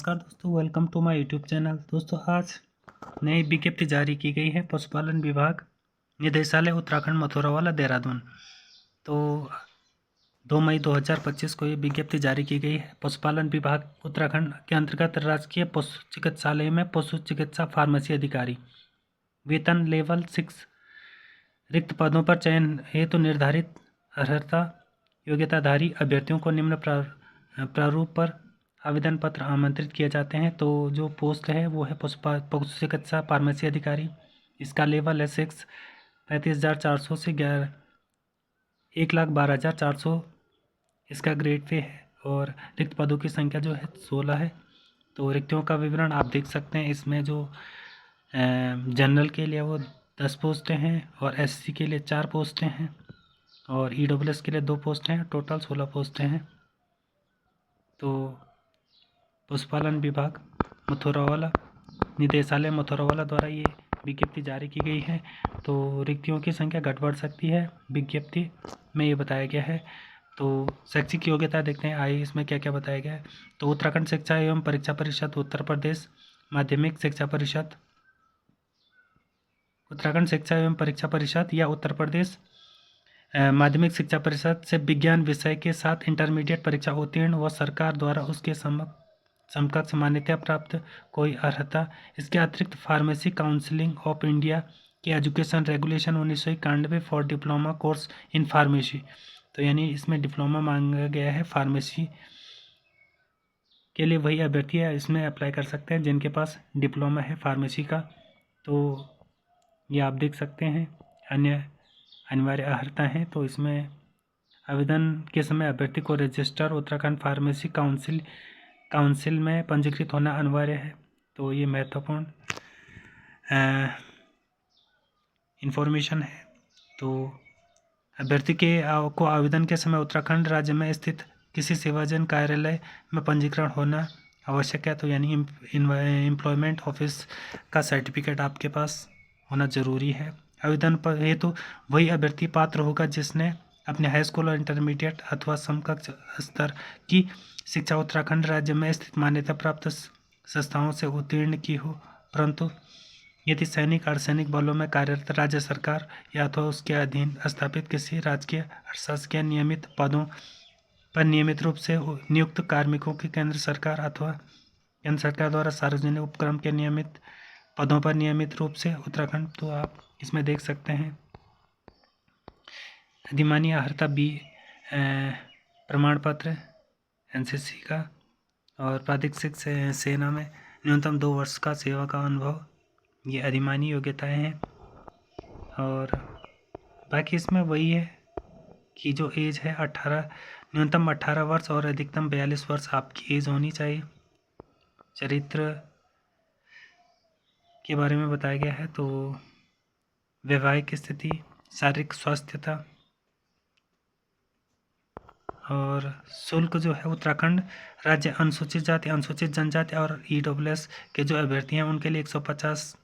नमस्कार दोस्तों, welcome to my YouTube channel. दोस्तों, आज नई विज्ञप्ति जारी की गई है पशुपालन विभाग निदेशालय उत्तराखंड मथुरावाला देहरादून। तो 2 मई 2025 को ये विज्ञप्ति जारी की गई है। पशुपालन विभाग उत्तराखंड के अंतर्गत राजकीय पशु चिकित्सालय में पशु चिकित्सा फार्मेसी अधिकारी वेतन लेवल 6 रिक्त पदों पर चयन हेतु निर्धारित अर्हता योग्यताधारी अभ्यर्थियों को निम्न प्रारूप पर आवेदन पत्र आमंत्रित किए जाते हैं। तो जो पोस्ट है वो है पशु चिकित्सा फार्मेसी अधिकारी। इसका लेवल है 6, 35,400 से 1,12,400 इसका ग्रेड पे है। और रिक्त पदों की संख्या जो है 16 है। तो रिक्तियों का विवरण आप देख सकते हैं। इसमें जो जनरल के लिए वो 10 पोस्टें हैं और SC के लिए 4 पोस्टें हैं और EWS के लिए 2 पोस्टें हैं। टोटल 16 पोस्टें हैं। तो पशुपालन विभाग मथुरावाला निदेशालय मथुरावाला द्वारा ये विज्ञप्ति जारी की गई है। तो रिक्तियों की संख्या घट बढ़ सकती है, विज्ञप्ति में ये बताया गया है। तो शैक्षिक योग्यता देखते हैं, आइए इसमें क्या क्या बताया गया है। तो उत्तराखंड शिक्षा एवं परीक्षा परिषद, उत्तर प्रदेश माध्यमिक शिक्षा परिषद, उत्तराखंड शिक्षा एवं परीक्षा परिषद या उत्तर प्रदेश माध्यमिक शिक्षा परिषद से विज्ञान विषय के साथ इंटरमीडिएट परीक्षा उत्तीर्ण व सरकार द्वारा उसके समकक्ष मान्यता प्राप्त कोई अर्हता। इसके अतिरिक्त फार्मेसी काउंसिलिंग ऑफ इंडिया के education regulation 1991 for diploma course in pharmacy. तो यानी इसमें डिप्लोमा मांगा गया है। फार्मेसी के लिए वही अभ्यर्थी है इसमें अप्लाई कर सकते हैं जिनके पास डिप्लोमा है फार्मेसी का। तो ये आप देख सकते हैं अन्य अनिवार्य अर्हता है। तो इसमें आवेदन के समय अभ्यर्थी को रजिस्टर उत्तराखंड फार्मेसी काउंसिल में पंजीकृत होना अनिवार्य है। तो ये महत्वपूर्ण इन्फॉर्मेशन है। तो अभ्यर्थी को आवेदन के समय उत्तराखंड राज्य में स्थित किसी सेवाजन कार्यालय में पंजीकरण होना आवश्यक है। तो यानी एम्प्लॉयमेंट ऑफिस का सर्टिफिकेट आपके पास होना जरूरी है। आवेदन पर हेतु वही अभ्यर्थी पात्र होगा जिसने अपने हाई स्कूल और इंटरमीडिएट अथवा समकक्ष स्तर की शिक्षा उत्तराखंड राज्य में स्थित मान्यता प्राप्त संस्थाओं से उत्तीर्ण की हो, परंतु यदि सैनिक अर्धसैनिक बलों में कार्यरत राज्य सरकार या अथवा उसके अधीन स्थापित किसी राजकीय अशासकीय नियमित पदों पर नियमित रूप से नियुक्त कार्मिकों की केंद्र सरकार अथवा केंद्र सरकार द्वारा सार्वजनिक उपक्रम के नियमित पदों पर नियमित रूप से उत्तराखंड। तो आप इसमें देख सकते हैं अधिमान्य अर्हता B प्रमाण पत्र NCC का और प्रादेशिक सेना में न्यूनतम 2 वर्ष का सेवा का अनुभव, ये अधिमान्य योग्यताएं हैं। और बाकी इसमें वही है कि जो एज है न्यूनतम 18 वर्ष और अधिकतम 42 वर्ष आपकी एज होनी चाहिए। चरित्र के बारे में बताया गया है। तो वैवाहिक स्थिति, शारीरिक स्वास्थ्यता और शुल्क जो है उत्तराखंड राज्य अनुसूचित जाति अनुसूचित जनजाति और EWS के जो अभ्यर्थी हैं उनके लिए 150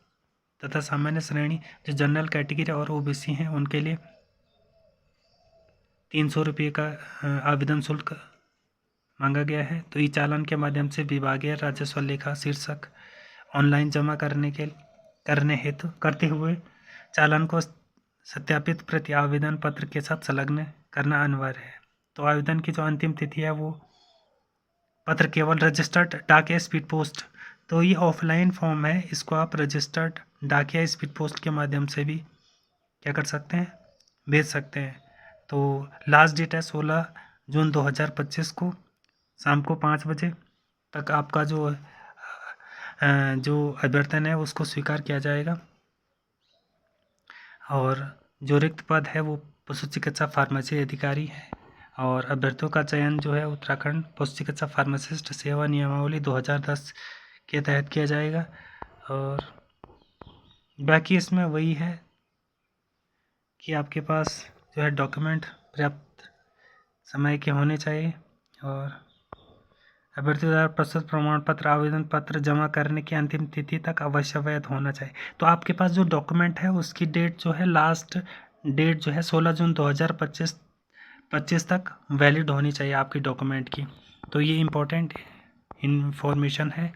तथा सामान्य श्रेणी जो जनरल कैटेगरी और OBC हैं उनके लिए 300 रुपये का आवेदन शुल्क मांगा गया है। तो ई चालान के माध्यम से विभागीय राजस्व लेखा शीर्षक ऑनलाइन जमा करते हुए चालान को सत्यापित प्रति आवेदन पत्र के साथ संलग्न करना अनिवार्य है। तो आवेदन की जो अंतिम तिथि है वो पत्र केवल रजिस्टर्ड डाक या स्पीड पोस्ट, तो ये ऑफलाइन फॉर्म है, इसको आप रजिस्टर्ड डाक या स्पीड पोस्ट के माध्यम से भी क्या कर सकते हैं, भेज सकते हैं। तो लास्ट डेट है 16 जून 2025 को शाम को 5 बजे तक आपका जो अभ्यर्थन है उसको स्वीकार किया जाएगा। और जो रिक्त पद है वो पशु चिकित्सा फार्मेसी अधिकारी है और अभ्यर्थियों का चयन जो है उत्तराखंड पशु चिकित्सा फार्मासिस्ट सेवा नियमावली 2010 के तहत किया जाएगा। और बाकी इसमें वही है कि आपके पास जो है डॉक्यूमेंट पर्याप्त समय के होने चाहिए और अभ्यर्थी द्वारा प्रस्तुत प्रमाण पत्र आवेदन पत्र जमा करने की अंतिम तिथि तक अवश्य वैध होना चाहिए। तो आपके पास जो डॉक्यूमेंट है उसकी डेट जो है लास्ट डेट जो है 16 जून 2025 तक वैलिड होनी चाहिए आपकी डॉक्यूमेंट की। तो ये इम्पोर्टेंट इन्फॉर्मेशन है।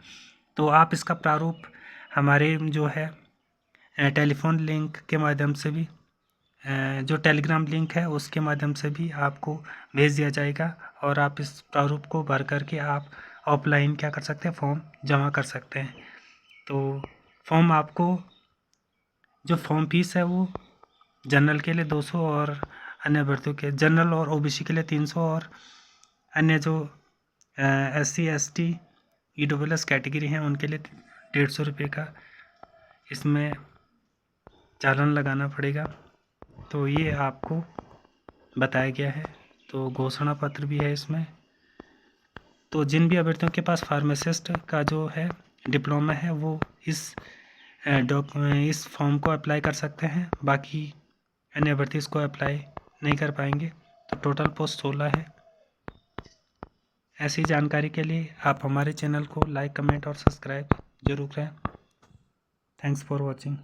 तो आप इसका प्रारूप हमारे जो है टेलीफोन लिंक के माध्यम से भी, जो टेलीग्राम लिंक है उसके माध्यम से भी आपको भेज दिया जाएगा, और आप इस प्रारूप को भर करके आप ऑफलाइन क्या कर सकते हैं, फॉर्म जमा कर सकते हैं। तो फॉर्म आपको, जो फॉर्म फीस है वो जनरल के लिए 200 और अन्य अभ्यर्थियों के, जनरल और ओबीसी के लिए 300 और अन्य जो SC ST EWS कैटेगरी हैं उनके लिए 150 रुपये का इसमें चालान लगाना पड़ेगा। तो ये आपको बताया गया है। तो घोषणा पत्र भी है इसमें। तो जिन भी अभ्यर्थियों के पास फार्मासिस्ट का जो है डिप्लोमा है वो इस फॉर्म को अप्लाई कर सकते हैं, बाकी अन्य अभ्यर्थी इसको अप्लाई नहीं कर पाएंगे। तो टोटल पोस्ट 16 है। ऐसी जानकारी के लिए आप हमारे चैनल को लाइक, कमेंट और सब्सक्राइब जरूर करें। Thanks for watching.